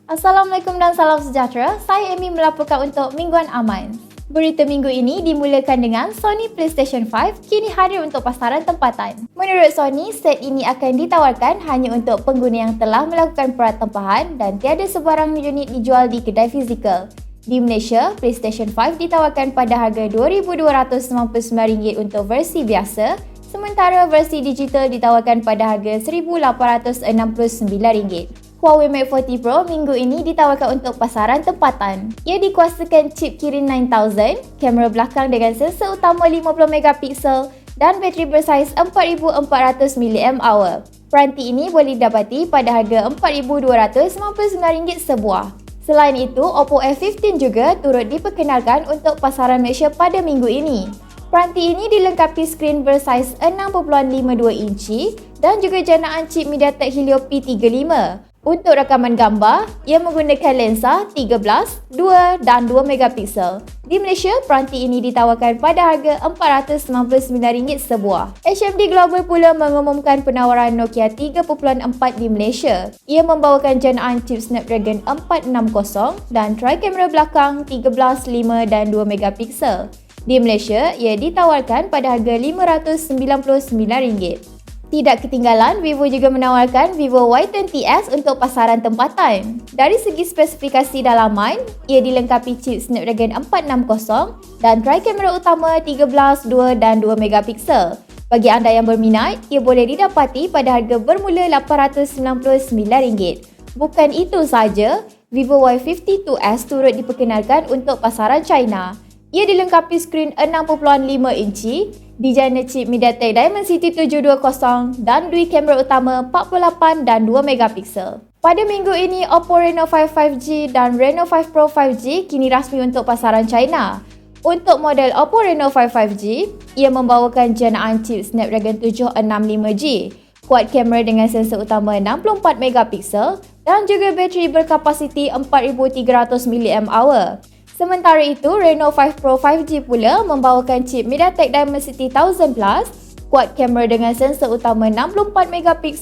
Assalamualaikum dan salam sejahtera. Saya Amy melaporkan untuk Mingguan Aman. Berita minggu ini dimulakan dengan Sony PlayStation 5 kini hadir untuk pasaran tempatan. Menurut Sony, set ini akan ditawarkan hanya untuk pengguna yang telah melakukan pratempahan dan tiada sebarang unit dijual di kedai fizikal. Di Malaysia, PlayStation 5 ditawarkan pada harga RM2,299 untuk versi biasa, sementara versi digital ditawarkan pada harga RM1,869. Huawei Mate 40 Pro minggu ini ditawarkan untuk pasaran tempatan. Ia dikuasakan chip Kirin 9000, kamera belakang dengan sensor utama 50MP dan bateri bersaiz 4400 mAh. Peranti ini boleh didapati pada harga RM4,299 sebuah. Selain itu, Oppo F15 juga turut diperkenalkan untuk pasaran Malaysia pada minggu ini. Peranti ini dilengkapi skrin bersaiz 6.52 inci dan juga janaan chip MediaTek Helio P35. Untuk rakaman gambar, ia menggunakan lensa 13, 2 dan 2MP. Di Malaysia, peranti ini ditawarkan pada harga RM499 sebuah. HMD Global pula mengumumkan penawaran Nokia 3.4 di Malaysia. Ia membawakan janaan chip Snapdragon 460 dan tray kamera belakang 13, 5 dan 2MP. Di Malaysia, ia ditawarkan pada harga RM599. Tidak ketinggalan, Vivo juga menawarkan Vivo Y20s untuk pasaran tempatan. Dari segi spesifikasi dalaman, ia dilengkapi chip Snapdragon 460 dan tray kamera utama 13, 2 dan 2MP. Bagi anda yang berminat, ia boleh didapati pada harga bermula RM899. Bukan itu sahaja, Vivo Y52s turut diperkenalkan untuk pasaran China. Ia dilengkapi skrin 6.5 inci, dijana chip MediaTek Dimensity 720 dan dui kamera utama 48 dan 2MP. Pada minggu ini, Oppo Reno 5 5G dan Reno 5 Pro 5G kini rasmi untuk pasaran China. Untuk model Oppo Reno 5 5G, ia membawakan janaan chip Snapdragon 765G, kuat kamera dengan sensor utama 64MP dan juga bateri berkapasiti 4300 mAh. Sementara itu, Reno 5 Pro 5G pula membawakan chip MediaTek Dimensity 1000 Plus, kuat kamera dengan sensor utama 64MP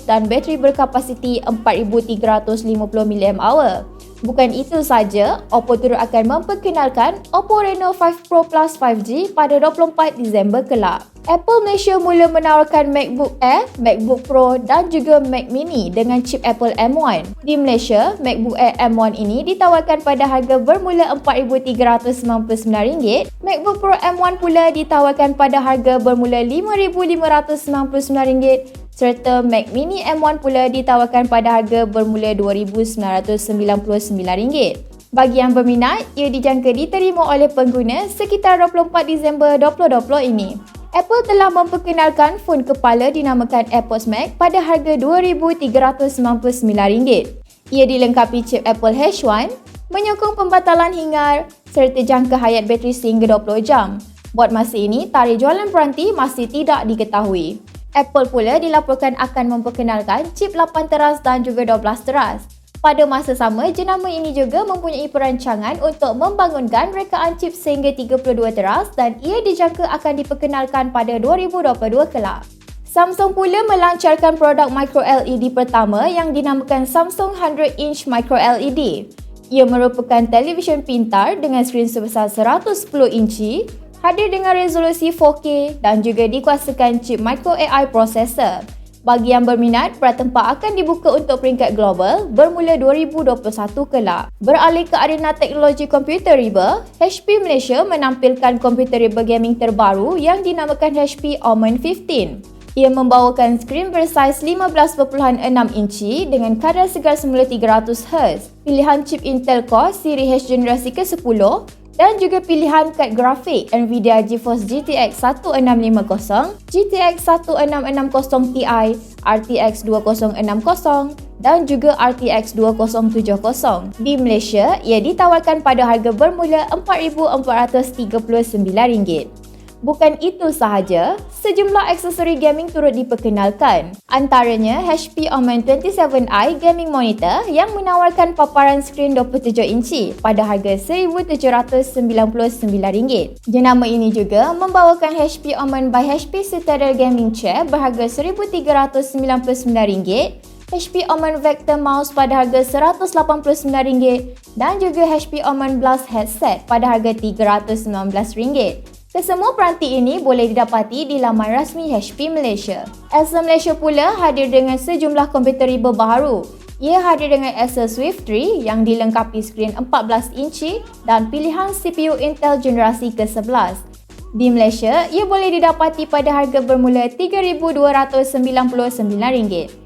dan bateri berkapasiti 4350 mAh. Bukan itu saja, Oppo turut akan memperkenalkan Oppo Reno 5 Pro Plus 5G pada 24 Disember kelak. Apple Malaysia mula menawarkan MacBook Air, MacBook Pro dan juga Mac Mini dengan chip Apple M1. Di Malaysia, MacBook Air M1 ini ditawarkan pada harga bermula RM4,399. MacBook Pro M1 pula ditawarkan pada harga bermula RM5,599 serta Mac Mini M1 pula ditawarkan pada harga bermula RM2,999. Bagi yang berminat, ia dijangka diterima oleh pengguna sekitar 24 Disember 2020 ini. Apple telah memperkenalkan fon kepala dinamakan AirPods Max pada harga RM2,399. Ia dilengkapi chip Apple H1, menyokong pembatalan hingar serta jangka hayat bateri sehingga 20 jam. Buat masa ini, tarikh jualan peranti masih tidak diketahui. Apple pula dilaporkan akan memperkenalkan chip 8 teras dan juga 12 teras. Pada masa sama, jenama ini juga mempunyai perancangan untuk membangunkan rekaan chip sehingga 32 teras dan ia dijangka akan diperkenalkan pada 2022 kelak. Samsung pula melancarkan produk micro LED pertama yang dinamakan Samsung 100-inch micro LED. Ia merupakan televisyen pintar dengan skrin sebesar 110 inci, hadir dengan resolusi 4K dan juga dikuasakan chip micro AI processor. Bagi yang berminat, pratempah akan dibuka untuk peringkat global bermula 2021 kelak. Beralih ke arena teknologi komputer riba, HP Malaysia menampilkan komputer riba gaming terbaru yang dinamakan HP Omen 15. Ia membawakan skrin bersaiz 15.6 inci dengan kadar segar semula 300Hz, pilihan chip Intel Core siri H generasi ke-10 dan juga pilihan kad grafik Nvidia GeForce GTX 1650, GTX 1660 Ti, RTX 2060 dan juga RTX 2070. Di Malaysia, ia ditawarkan pada harga bermula RM4,439. Bukan itu sahaja, sejumlah aksesori gaming turut diperkenalkan. Antaranya HP Omen 27i Gaming Monitor yang menawarkan paparan skrin 27 inci pada harga RM1,799. Jenama ini juga membawakan HP Omen by HP Citadel Gaming Chair berharga RM1,399 HP Omen Vector Mouse pada harga RM189 dan juga HP Omen Blast Headset pada harga RM319. Kesemua peranti ini boleh didapati di laman rasmi HP Malaysia. Acer Malaysia pula hadir dengan sejumlah komputer riba baharu. Ia hadir dengan Acer Swift 3 yang dilengkapi skrin 14 inci dan pilihan CPU Intel generasi ke-11. Di Malaysia, ia boleh didapati pada harga bermula RM3,299.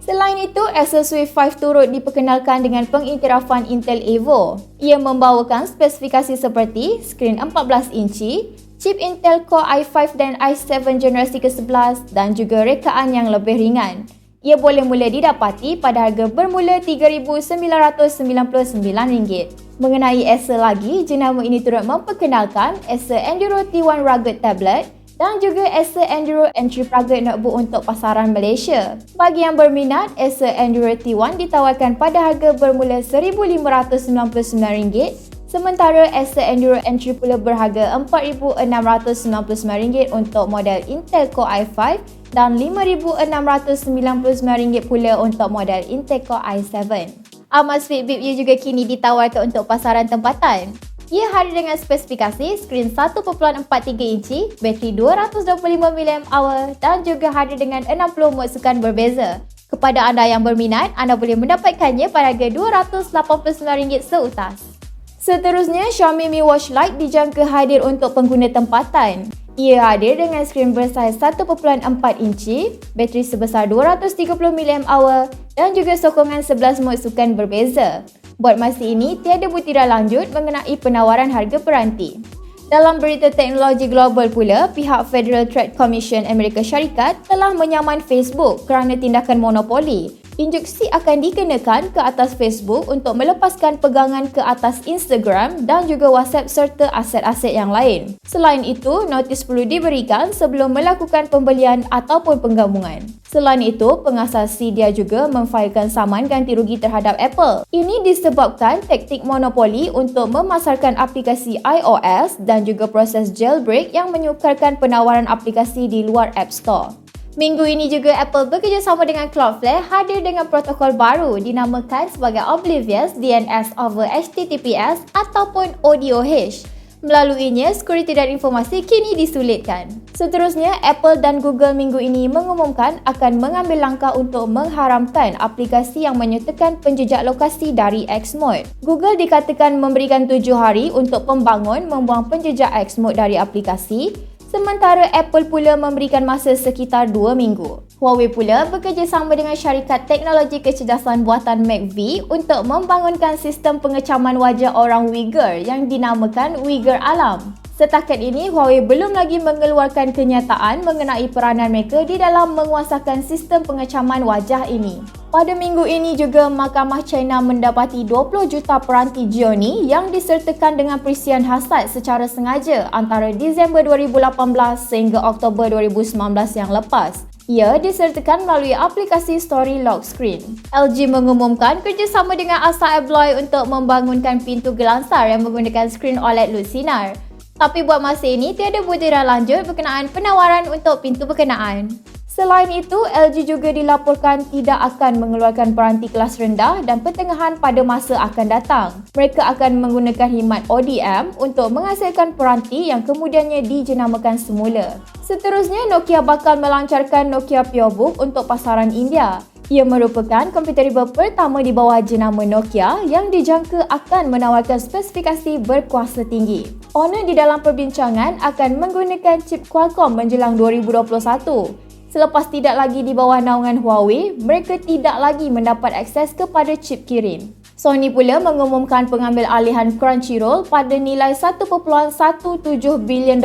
Selain itu, Acer Swift 5 turut diperkenalkan dengan pengiktirafan Intel Evo. Ia membawakan spesifikasi seperti skrin 14 inci, chip Intel Core i5 dan i7 generasi ke-11 dan juga rekaan yang lebih ringan. Ia boleh mula didapati pada harga bermula RM3,999. Mengenai Acer lagi, jenama ini turut memperkenalkan Acer Enduro T1 Rugged Tablet dan juga Acer Enduro Entry Rugged Notebook untuk pasaran Malaysia. Bagi yang berminat, Acer Enduro T1 ditawarkan pada harga bermula RM1,599, sementara Acer Enduro Entry pula berharga RM4,699 untuk model Intel Core i5 dan RM5,699 pula untuk model Intel Core i7. Amas Fitbit View juga kini ditawarkan untuk pasaran tempatan. Ia hadir dengan spesifikasi skrin 1.43 inci, bateri 225mAh dan juga hadir dengan 60 mod sukan berbeza. Kepada anda yang berminat, anda boleh mendapatkannya pada harga RM289 seutas. Seterusnya, Xiaomi Mi Watch Lite dijangka hadir untuk pengguna tempatan. Ia hadir dengan skrin bersaiz 1.4 inci, bateri sebesar 230mAh dan juga sokongan 11 mod sukan berbeza. Buat masa ini, tiada butiran lanjut mengenai penawaran harga peranti. Dalam berita teknologi global pula, pihak Federal Trade Commission Amerika Syarikat telah menyaman Facebook kerana tindakan monopoli. Injeksi akan dikenakan ke atas Facebook untuk melepaskan pegangan ke atas Instagram dan juga WhatsApp serta aset-aset yang lain. Selain itu, notis perlu diberikan sebelum melakukan pembelian ataupun penggabungan. Selain itu, pengasas Cydia juga memfailkan saman ganti rugi terhadap Apple. Ini disebabkan taktik monopoli untuk memasarkan aplikasi iOS dan juga proses jailbreak yang menyukarkan penawaran aplikasi di luar App Store. Minggu ini juga Apple bekerjasama dengan Cloudflare hadir dengan protokol baru dinamakan sebagai Oblivious DNS over HTTPS ataupun ODOH. Melaluinya, sekuriti dan informasi kini disulitkan. Seterusnya, Apple dan Google minggu ini mengumumkan akan mengambil langkah untuk mengharamkan aplikasi yang menyertakan penjejak lokasi dari Xmode. Google dikatakan memberikan 7 hari untuk pembangun membuang penjejak Xmode dari aplikasi, sementara Apple pula memberikan masa sekitar 2 minggu. Huawei pula bekerjasama dengan syarikat teknologi kecerdasan buatan McVie untuk membangunkan sistem pengecaman wajah orang Uyghur yang dinamakan Uyghur Alam. Setakat ini, Huawei belum lagi mengeluarkan kenyataan mengenai peranan mereka di dalam menguasakan sistem pengecaman wajah ini. Pada minggu ini juga, Mahkamah China mendapati 20 juta peranti Gionee yang disertakan dengan perisian hasad secara sengaja antara Disember 2018 sehingga Oktober 2019 yang lepas. Ia disertakan melalui aplikasi Story Lock Screen. LG mengumumkan kerjasama dengan Asa Abloy untuk membangunkan pintu gelansar yang menggunakan skrin OLED lusinar. Tapi buat masa ini, tiada butiran lanjut berkenaan penawaran untuk pintu berkenaan. Selain itu, LG juga dilaporkan tidak akan mengeluarkan peranti kelas rendah dan pertengahan pada masa akan datang. Mereka akan menggunakan khidmat ODM untuk menghasilkan peranti yang kemudiannya dijenamakan semula. Seterusnya, Nokia bakal melancarkan Nokia PureBook untuk pasaran India. Ia merupakan komputer riba pertama di bawah jenama Nokia yang dijangka akan menawarkan spesifikasi berkuasa tinggi. Honor di dalam perbincangan akan menggunakan chip Qualcomm menjelang 2021. Selepas tidak lagi di bawah naungan Huawei, mereka tidak lagi mendapat akses kepada chip kirim. Sony pula mengumumkan pengambil alihan Crunchyroll pada nilai $1.17 bilion.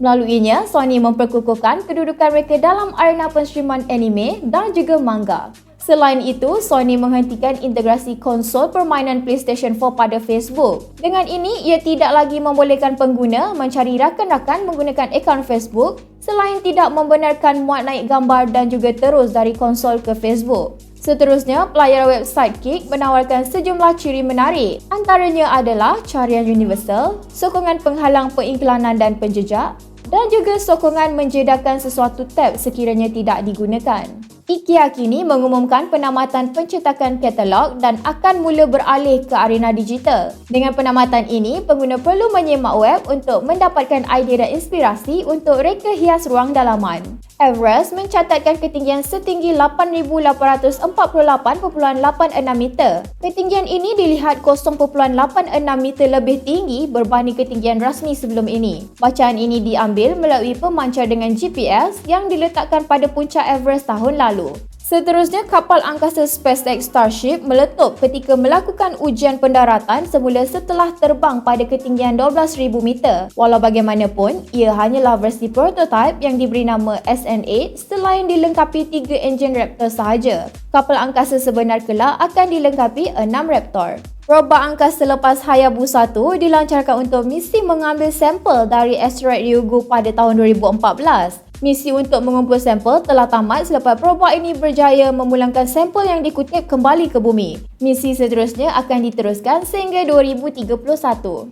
Melaluinya, Sony memperkukuhkan kedudukan mereka dalam arena penstriman anime dan juga manga. Selain itu, Sony menghentikan integrasi konsol permainan PlayStation 4 pada Facebook. Dengan ini, ia tidak lagi membolehkan pengguna mencari rakan-rakan menggunakan akaun Facebook selain tidak membenarkan muat naik gambar dan juga terus dari konsol ke Facebook. Seterusnya, pelayar website Kick menawarkan sejumlah ciri menarik. Antaranya adalah carian universal, sokongan penghalang pengiklanan dan penjejak, dan juga sokongan menjedakan sesuatu tab sekiranya tidak digunakan. IKEA kini mengumumkan penamatan pencetakan katalog dan akan mula beralih ke arena digital. Dengan penamatan ini, pengguna perlu menyemak web untuk mendapatkan idea dan inspirasi untuk reka hias ruang dalaman. Everest mencatatkan ketinggian setinggi 8,848.86 meter. Ketinggian ini dilihat 0.86 meter lebih tinggi berbanding ketinggian rasmi sebelum ini. Bacaan ini diambil melalui pemancar dengan GPS yang diletakkan pada puncak Everest tahun lalu. Seterusnya, kapal angkasa SpaceX Starship meletup ketika melakukan ujian pendaratan semula setelah terbang pada ketinggian 12,000 meter. Walau bagaimanapun, ia hanyalah versi prototipe yang diberi nama SN8 selain dilengkapi 3 enjin Raptor sahaja. Kapal angkasa sebenar kelak akan dilengkapi 6 Raptor. Robot angkasa selepas Hayabusa 1 dilancarkan untuk misi mengambil sampel dari asteroid Ryugu pada tahun 2014. Misi untuk mengumpul sampel telah tamat selepas robot ini berjaya memulangkan sampel yang dikutip kembali ke bumi. Misi seterusnya akan diteruskan sehingga 2031.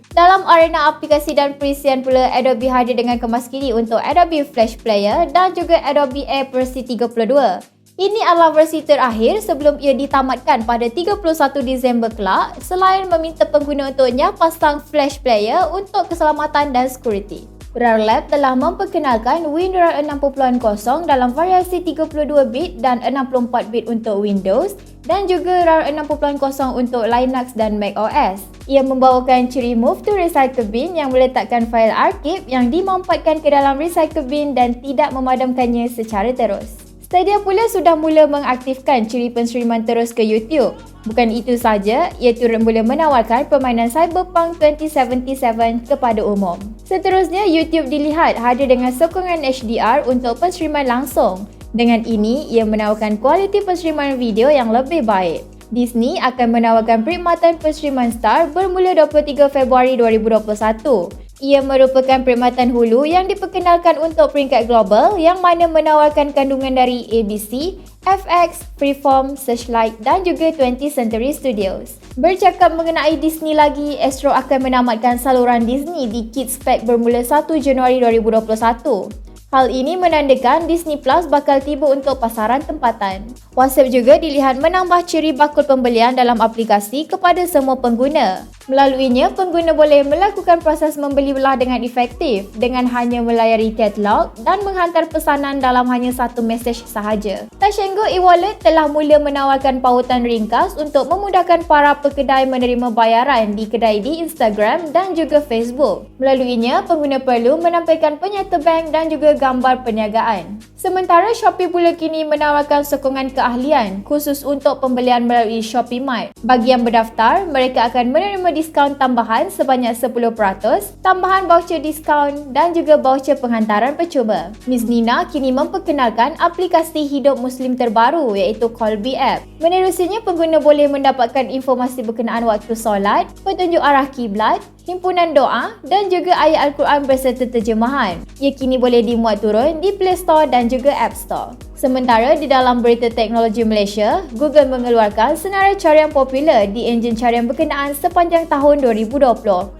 Dalam arena aplikasi dan perisian pula, Adobe hadir dengan kemas kini untuk Adobe Flash Player dan juga Adobe Air versi 32. Ini adalah versi terakhir sebelum ia ditamatkan pada 31 Disember kelak, selain meminta pengguna untuknya pasang Flash Player untuk keselamatan dan security. RAR Lab telah memperkenalkan WinRAR 6.0 dalam variasi 32-bit dan 64-bit untuk Windows dan juga RAR 6.0 untuk Linux dan macOS. Ia membawakan ciri Move to Recycle Bin yang meletakkan fail archive yang dimampatkan ke dalam Recycle Bin dan tidak memadamkannya secara terus. Stadia pula sudah mula mengaktifkan ciri penstreaman terus ke YouTube. Bukan itu saja, ia turut mula menawarkan permainan Cyberpunk 2077 kepada umum. Seterusnya, YouTube dilihat hadir dengan sokongan HDR untuk penstreaman langsung. Dengan ini, ia menawarkan kualiti penstreaman video yang lebih baik. Disney akan menawarkan perkhidmatan penstreaman Star bermula 23 Februari 2021. Ia merupakan perkhidmatan Hulu yang diperkenalkan untuk peringkat global yang mana menawarkan kandungan dari ABC, FX, Freeform, Searchlight dan juga 20th Century Studios. Bercakap mengenai Disney lagi, Astro akan menamatkan saluran Disney di Kids Pack bermula 1 Januari 2021. Hal ini menandakan Disney Plus bakal tiba untuk pasaran tempatan. WhatsApp juga dilihat menambah ciri bakul pembelian dalam aplikasi kepada semua pengguna. Melaluinya, pengguna boleh melakukan proses membeli belah dengan efektif dengan hanya melayari katalog dan menghantar pesanan dalam hanya satu mesej sahaja. Tashengo e-wallet telah mula menawarkan pautan ringkas untuk memudahkan para pekedai menerima bayaran di kedai di Instagram dan juga Facebook. Melaluinya, pengguna perlu menampilkan penyata bank dan juga gambar perniagaan. Sementara Shopee pula kini menawarkan sokongan keahlian khusus untuk pembelian melalui Shopee Mart. Bagi yang berdaftar, mereka akan menerima diskaun tambahan sebanyak 10%, tambahan voucher diskaun dan juga voucher penghantaran percuma. Miss Nina kini memperkenalkan aplikasi hidup Muslim terbaru iaitu Qalbi App. Menerusinya, pengguna boleh mendapatkan informasi berkenaan waktu solat, petunjuk arah kiblat, himpunan doa dan juga ayat Al-Quran berserta terjemahan. Ia kini boleh dimuat turun di Play Store dan juga App Store. Sementara di dalam berita teknologi Malaysia, Google mengeluarkan senarai carian popular di enjin carian berkenaan sepanjang tahun 2020.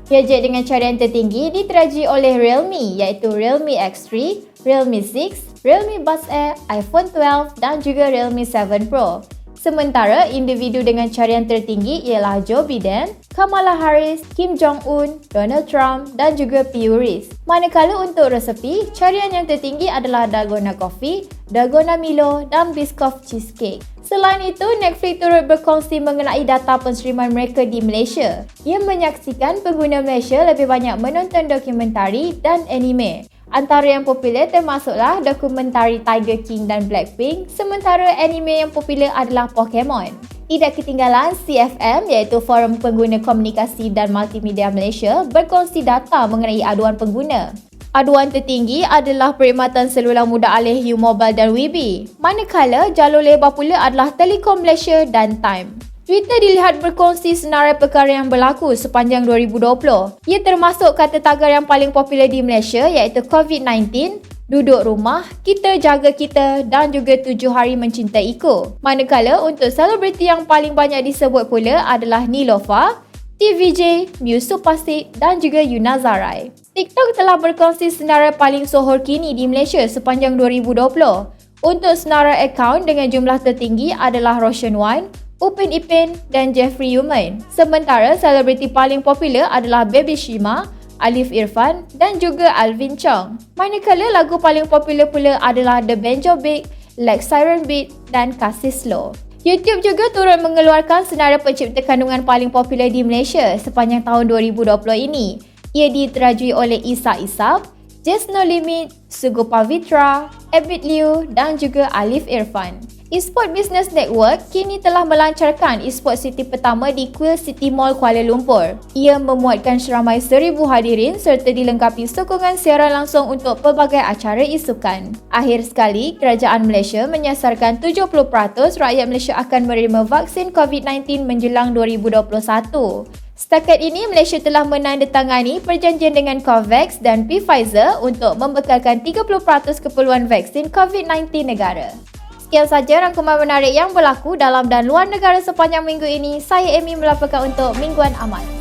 Gadget dengan carian tertinggi diteraji oleh Realme iaitu Realme X3, Realme 6, Realme Buds Air, iPhone 12 dan juga Realme 7 Pro. Sementara individu dengan carian tertinggi ialah Joe Biden, Kamala Harris, Kim Jong-un, Donald Trump dan juga Puris. Manakala untuk resepi, carian yang tertinggi adalah Dalgona Coffee, Dalgona Milo dan Biscoff Cheesecake. Selain itu, Netflix turut berkongsi mengenai data penstreaman mereka di Malaysia. Ia menyaksikan pengguna Malaysia lebih banyak menonton dokumentari dan anime. Antara yang popular termasuklah dokumentari Tiger King dan Blackpink, sementara anime yang popular adalah Pokemon. Tidak ketinggalan, CFM iaitu Forum Pengguna Komunikasi dan Multimedia Malaysia berkongsi data mengenai aduan pengguna. Aduan tertinggi adalah perkhidmatan selular mudah alih U-Mobile dan Wibi. Manakala jalur lebar pula adalah Telekom Malaysia dan Time. Twitter dilihat berkongsi senarai perkara yang berlaku sepanjang 2020. Ia termasuk kata tagar yang paling popular di Malaysia iaitu COVID-19, duduk rumah, kita jaga kita dan juga 7 hari mencintai Iko. Manakala untuk selebriti yang paling banyak disebut pula adalah Nilofa, TVJ, Muse Supasik dan juga Yuna Zarai. TikTok telah berkongsi senarai paling sohor kini di Malaysia sepanjang 2020. Untuk senarai akaun dengan jumlah tertinggi adalah Roshan Wan, Upin Ipin dan Jeffrey Yuman. Sementara selebriti paling popular adalah Baby Shima, Alif Irfan dan juga Alvin Chong. Manakala lagu paling popular pula adalah The Banjo Beat, Like Siren Beat dan Kasih Slow. YouTube juga turut mengeluarkan senarai pencipta kandungan paling popular di Malaysia sepanjang tahun 2020 ini. Ia diterajui oleh Isa Isap, Just No Limit, Sugo Pavitra, Abid Liu dan juga Alif Irfan. Esport Business Network kini telah melancarkan Esport City pertama di Quill City Mall Kuala Lumpur. Ia memuatkan seramai 1,000 hadirin serta dilengkapi sokongan siaran langsung untuk pelbagai acara isukan. Akhir sekali, Kerajaan Malaysia menyasarkan 70% rakyat Malaysia akan menerima vaksin COVID-19 menjelang 2021. Setakat ini, Malaysia telah menandatangani perjanjian dengan COVAX dan Pfizer untuk membekalkan 30% keperluan vaksin COVID-19 negara. Sekian saja rangkuman menarik yang berlaku dalam dan luar negara sepanjang minggu ini. Saya Amy melaporkan untuk Mingguan Aman.